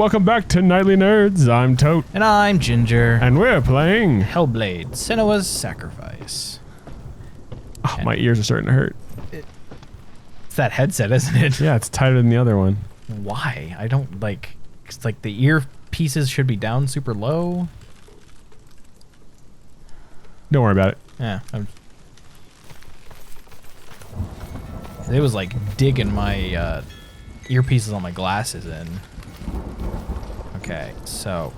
welcome back to Nightly Nerds. I'm Tote. And I'm Ginger. And we're playing Hellblade, Senua's Sacrifice. Oh, my ears are starting to hurt. It's that headset, isn't it? Yeah, it's tighter than the other one. Why? I don't like... It's like the ear pieces should be down super low. Don't worry about it. Yeah. It was like digging my earpieces on my glasses in. Okay, so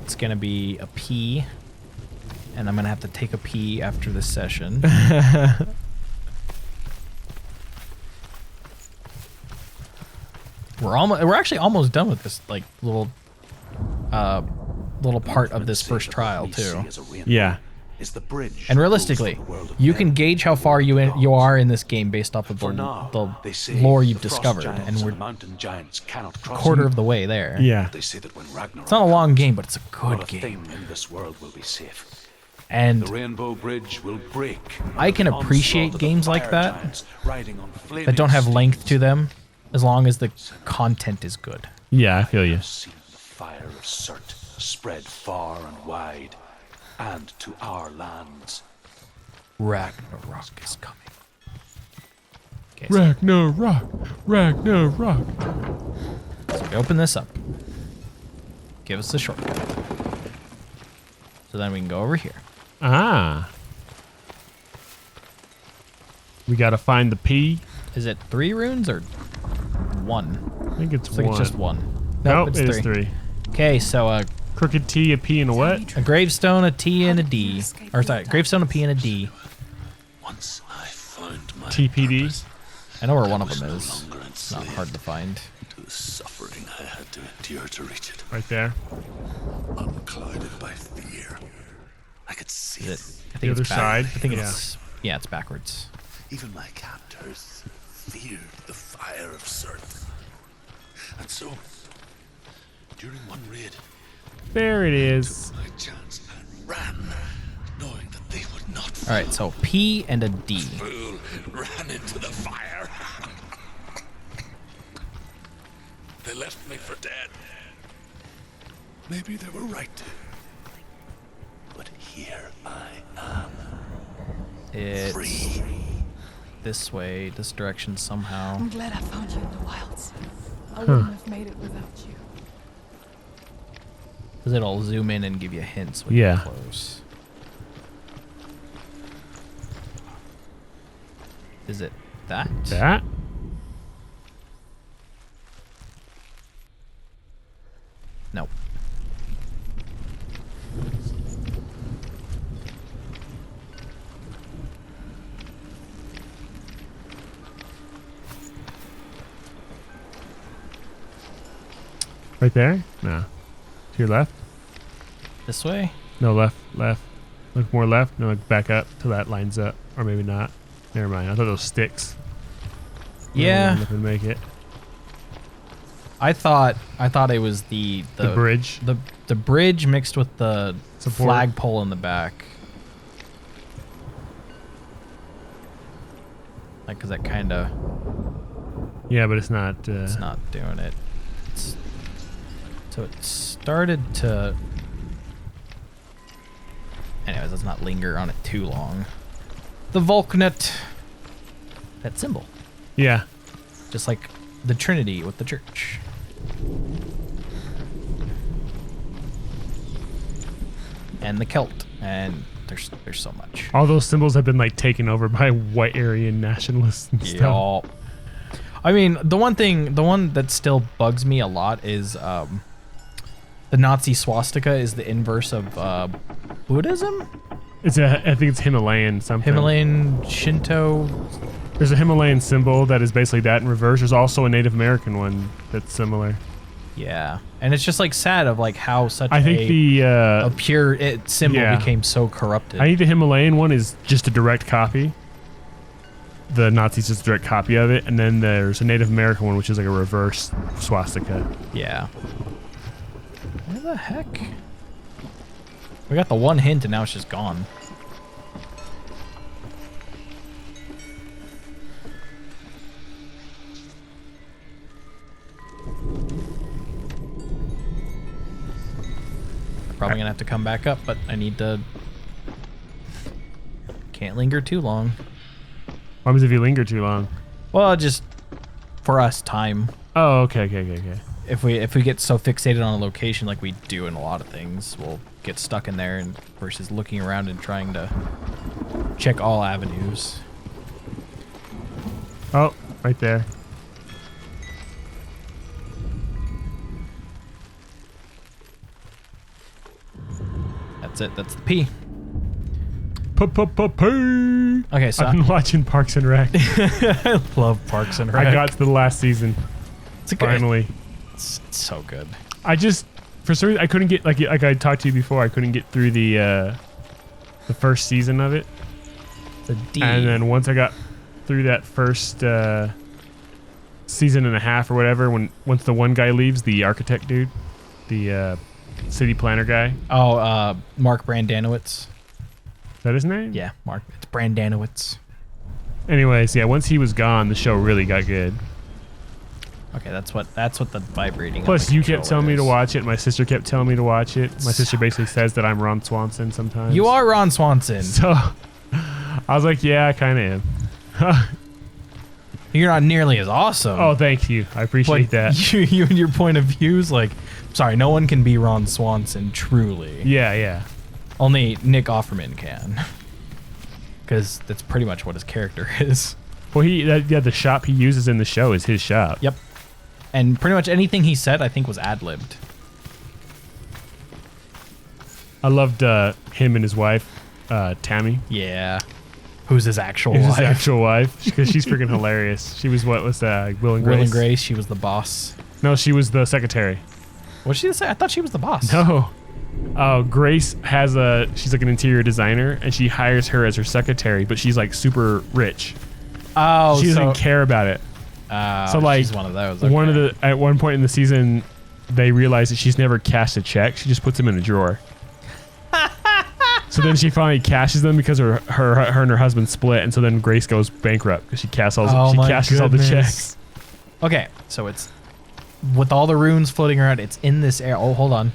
it's gonna be a pee, and I'm gonna have to take a pee after this session. We're actually almost done with this like little part of this first trial too. Yeah. Is the bridge. And realistically, you can gauge how far you are in this game based off of the lore you've discovered, and we're a quarter of the way there. Yeah. They say that when Ragnarok It's not a long game, but it's a good game. in this world will be safe. And The Rainbow Bridge will break. I can appreciate games like that that don't have length to them, as long as the content is good. Yeah, I feel you. Seen the fire of Surtr spread far and wide, and to our lands. Ragnarok is coming. Okay, Ragnarok. so we open this up. Give us the shortcut. So then we can go over here. Ah. We gotta find the P. Is it 3 runes or 1? I think it's Looks like one. it's just 1. Nope, it's it is 3. Okay, so a Crooked T, a P, and a what? gravestone, a T, and a D. Or sorry, gravestone, a P, and a D. Once I found my TPD. I know where one of them is. It's not hard to find. to the suffering I had to endure to reach it. Right there. Unclouded by fear. I could see Is it. it? I think The other it's back- side? I think Yeah. it's it's backwards. Even my captors feared the fire of Surtr. And so, during one raid, There it is. my chance and ran, knowing that they would not All right, so P and a D. fool, ran into the fire. They left me for dead. Maybe they were right. But here I am, It's free. this way, this direction somehow. I'm glad I found you in the wilds. I wouldn't have made it without you. Because it'll zoom in and give you hints when Yeah. you're close. Is it that? That? No. Right there? No. To your left? This way? No, left. Look more left. No, look back up till that lines up. Or maybe not. Never mind. I thought those sticks. Yeah. Would make it. I thought it was the bridge. The bridge mixed with the Support. flagpole in the back. Like, cause that kind of Yeah, but it's not. it's not doing it. So it started to. Anyways, let's not linger on it too long. The Vulcanet. That symbol, Yeah. just like the Trinity with the church. And the Celt, and there's so much. All those symbols have been like taken over by white Aryan nationalists and stuff. Yeah. I mean, the one that still bugs me a lot is the Nazi swastika is the inverse of Buddhism? I think it's Himalayan something. Himalayan Shinto. There's a Himalayan symbol that is basically that in reverse. There's also a Native American one that's similar. Yeah. And it's just like sad of like how such I think a pure symbol yeah. became so corrupted. I think the Himalayan one is just a direct copy. The Nazis just a direct copy of it, and then there's a Native American one which is like a reverse swastika. Yeah. Where the heck? We got the one hint and now it's just gone. probably gonna have to come back up, but I need to. Can't linger too long. What happens if you linger too long? Well, just for us, time. Oh, okay. If we get so fixated on a location like we do in a lot of things, we'll get stuck in there and versus looking around and trying to check all avenues. Oh, right there. That's it. That's the P. P. Okay, so I've been watching Parks and Rec. I love Parks and Rec. I got to the last season. It's a good- Finally. It's so good. I just, for some reason, I couldn't get, like I told you before, I couldn't get through the first season of it. The D. And then once I got through that first season and a half or whatever, once the one guy leaves, the architect dude, the city planner guy. Oh, Mark Brandanowitz. Is that his name? Yeah, Mark. It's Brandanowitz. Anyways, yeah, once he was gone, the show really got good. Okay, that's what the vibrating. Plus, on the you kept telling me to controller is. watch it. My sister kept telling me to watch it. My sister basically says that I'm Ron Swanson sometimes. You are Ron Swanson. So, I was like, yeah, I kind of am. You're not nearly as awesome. Oh, thank you. I appreciate that. You and your point of view is like, sorry, no one can be Ron Swanson, truly. Yeah. Only Nick Offerman can. Because that's pretty much what his character is. Well, the shop he uses in the show is his shop. Yep. And pretty much anything he said, I think, was ad-libbed. I loved him and his wife, Tammy. Yeah. Who's his actual His wife? actual wife, because she's freaking hilarious. She was Will and Grace? Will and Grace, she was the boss. No, she was the secretary. What did she say? I thought she was the boss. No. Grace she's like an interior designer, and she hires her as her secretary, but she's like super rich. Oh, She doesn't care about it. So like, she's one of those. At one point in the season, they realize that she's never cashed a check. She just puts them in a drawer. So then she finally cashes them because her and her husband split, and so then Grace goes bankrupt because she cashes all the checks. Okay, so it's with all the runes floating around. It's in this air. Oh, hold on.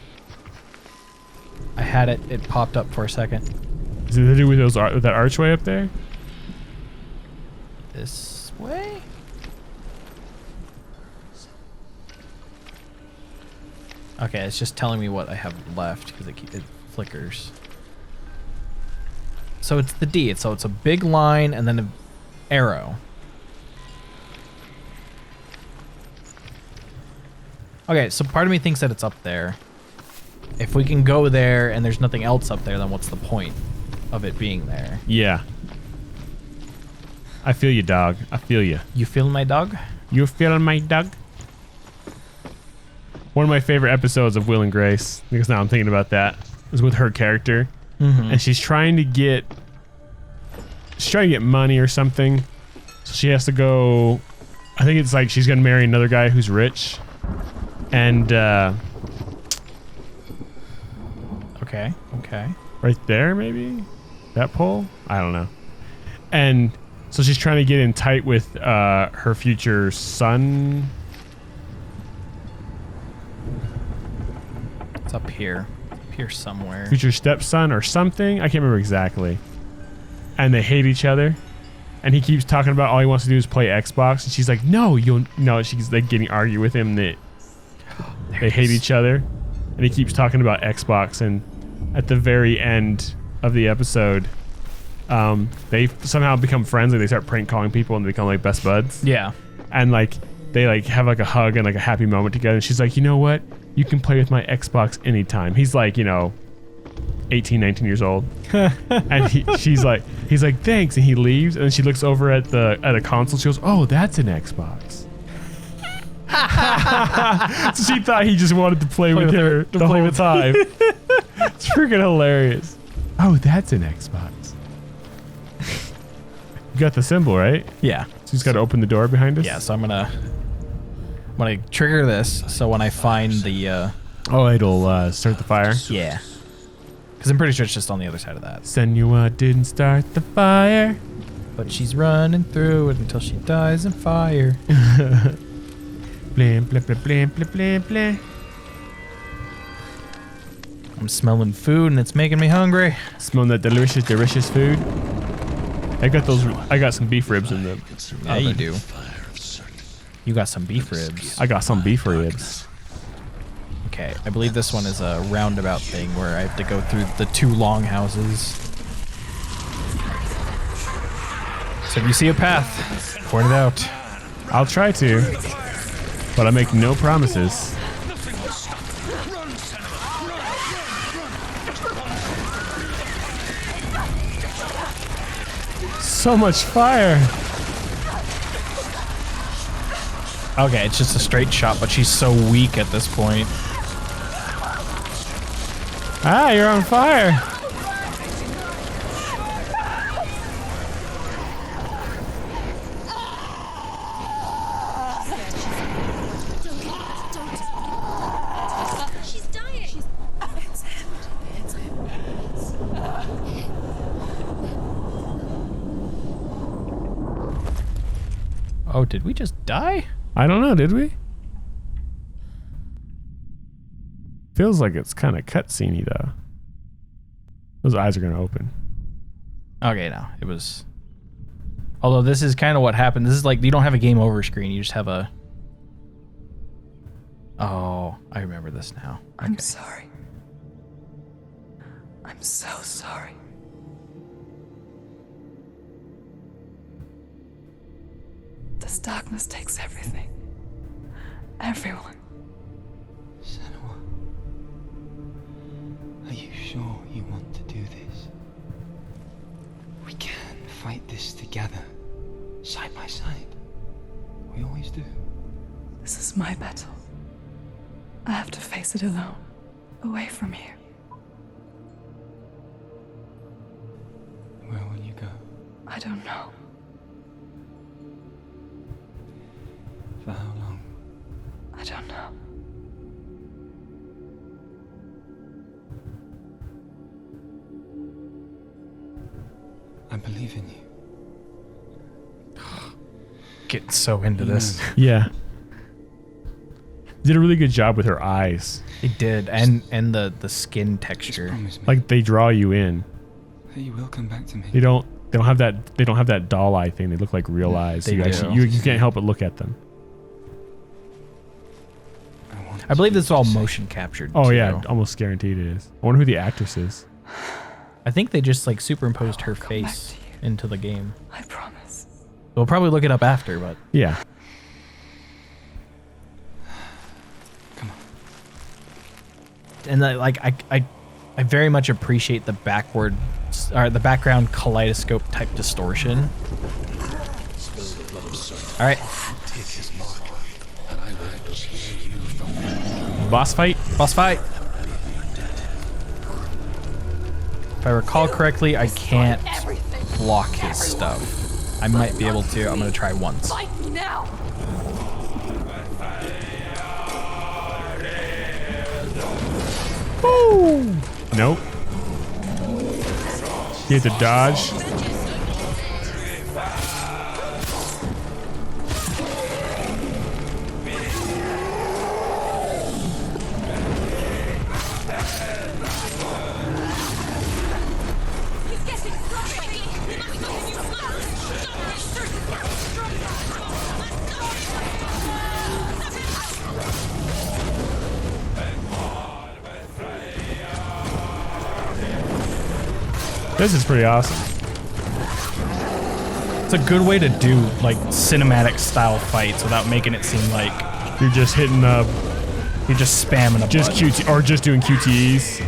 I had it. It popped up for a second. Is it to do with with that archway up there? This way? Okay, it's just telling me what I have left because it flickers. So it's the D. So it's a big line and then an arrow. Okay, so part of me thinks that it's up there. If we can go there and there's nothing else up there, then what's the point of it being there? Yeah. I feel you, dog. I feel you. You feel my dog? You feeling my dog? One of my favorite episodes of Will and Grace, because now I'm thinking about that, is with her character. Mm-hmm. And she's trying to get money or something. So she has to go, I think it's like she's going to marry another guy who's rich. And, Okay. right there, maybe? That pole? I don't know. And so she's trying to get in tight with her future son. It's up here. Up here somewhere. Future stepson or something. I can't remember exactly. And they hate each other. And he keeps talking about all he wants to do is play Xbox. And she's like, no. She's like getting argued with him that they hate each other. And he keeps talking about Xbox. And at the very end of the episode, they somehow become friends. Like they start prank calling people and they become like best buds. Yeah. And like they like have like a hug and like a happy moment together. And she's like, you know what? You can play with my Xbox anytime. He's like, 18, 19 years old. And he's like, thanks. And he leaves. And then she looks over at a console. She goes, oh, that's an Xbox. So she thought he just wanted to play with her the whole time. It's freaking hilarious. Oh, that's an Xbox. You got the symbol, right? Yeah. So he's got to open the door behind us? Yeah, so I'm gonna trigger this so when I find the Oh, it'll start the fire? yeah. Because I'm pretty sure it's just on the other side of that. Senua didn't start the fire. But she's running through it until she dies in fire. Blam, blam, blam, blam, blam, blam, blam. I'm smelling food and it's making me hungry. Smelling that delicious, delicious food. I got some beef ribs in the Yeah, you oven. do. You got some beef ribs. I got some beef ribs. Okay, I believe this one is a roundabout thing where I have to go through the 2 longhouses. So if you see a path, point it out. I'll try to, but I make no promises. So much fire. Okay, it's just a straight shot, but she's so weak at this point. Ah, you're on fire. She's dying. It's him. It's him. Oh, did we just die? I don't know, did we? Feels like it's kind of cutscene-y though. Those eyes are gonna open. Okay, no, it was... Although this is kind of what happened. This is like, you don't have a game over screen, you just have a... Oh, I remember this now. I'm sorry. I'm so sorry. This darkness takes everything. Everyone. Senua, are you sure you want to do this? We can fight this together, side by side. We always do. This is my battle. I have to face it alone, away from here. Where will you go? I don't know. For how long? I don't know. I believe in you. Getting so into this. Yeah. Did a really good job with her eyes. It did, and the skin Just texture. promise me Like they draw you in. that you will come back to me. They don't have that doll eye thing. They look like real eyes. So They you do. actually you can't help but look at them. I believe this is all motion captured. Oh too. yeah, almost guaranteed it is. I wonder who the actress is. I think they just like superimposed her I'll come back face to you. into the game. I promise. We'll probably look it up after, but Yeah. and I very much appreciate the the background kaleidoscope type distortion. All right, Boss fight? boss fight. If I recall correctly, I can't block his stuff. I might be able to. I'm gonna try once. Fight me now! Nope. You have to dodge. This is pretty awesome. It's a good way to do like cinematic style fights without making it seem like You're just hitting you're just spamming a just button. QT or just doing QTEs.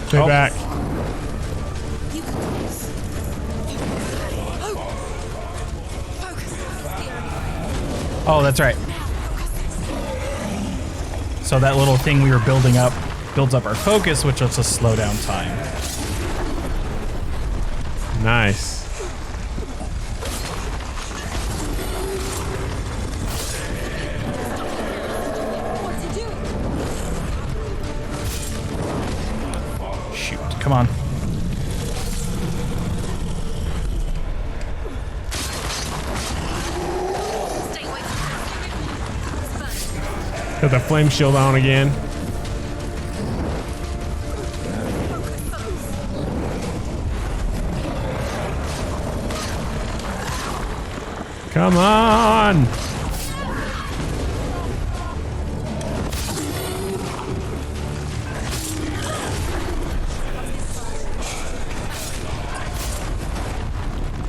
Stay Oh. back. Oh, that's right. So that little thing we were building up builds up our focus, which lets us slow down time. Nice. on. Got the flame shield on again. Come on!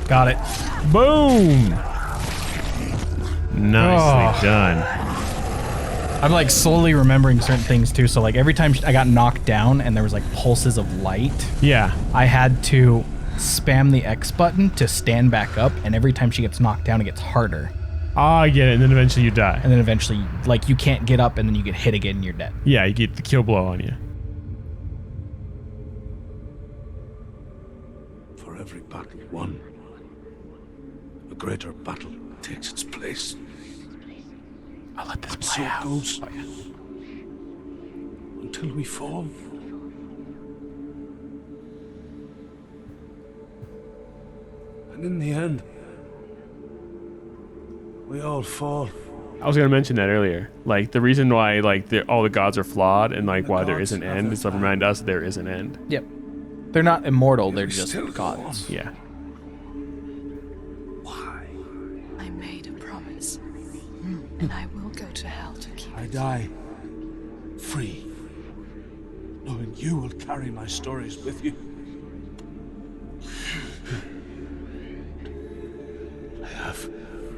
Got it. Boom! Nicely done. I'm like slowly remembering certain things too. So like every time I got knocked down and there was like pulses of light, Yeah. I had to spam the X button to stand back up. And every time she gets knocked down, it gets harder. Oh, I get it. And then eventually you die. And then eventually, like, you can't get up and then you get hit again and you're dead. Yeah, you get the kill blow on you. For every battle won, a greater battle takes its place. I'll let this And play so out. it goes. Oh, yeah. Until we fall. And in the end, we all fall. I was gonna mention that earlier. Like the reason why like all the gods are flawed and like why there is an end is to remind us there is an end. Yep. They're not immortal, they're We just still go gods. Yeah. Why? I made a promise, and I will go to hell to keep I it. die free, knowing you will carry my stories with you. I have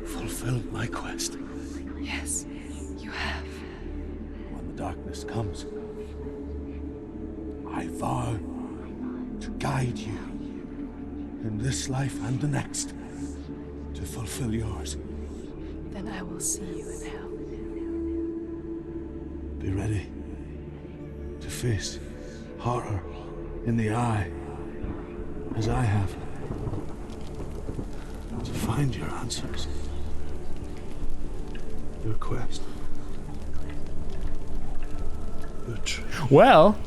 fulfilled my quest. Yes, you have. When the darkness comes, I vow to guide you in this life and the next to fulfill yours. Then I will see you in hell. Be ready to face horror in the eye, as I have, to find your answers, your quest, your truth. Well,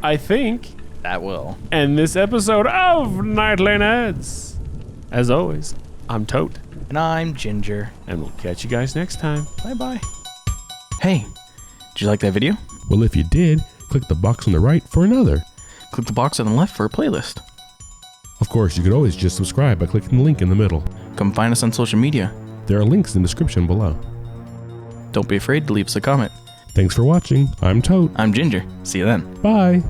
I think That will. end this episode of Nightly Neds. As always, I'm Tote, And I'm Ginger. and we'll catch you guys next time. Bye bye. Hey, did you like that video? Well, if you did, click the box on the right for another. Click the box on the left for a playlist. Of course, you could always just subscribe by clicking the link in the middle. Come find us on social media. There are links in the description below. Don't be afraid to leave us a comment. Thanks for watching. I'm Tote. I'm Ginger. See you then. Bye.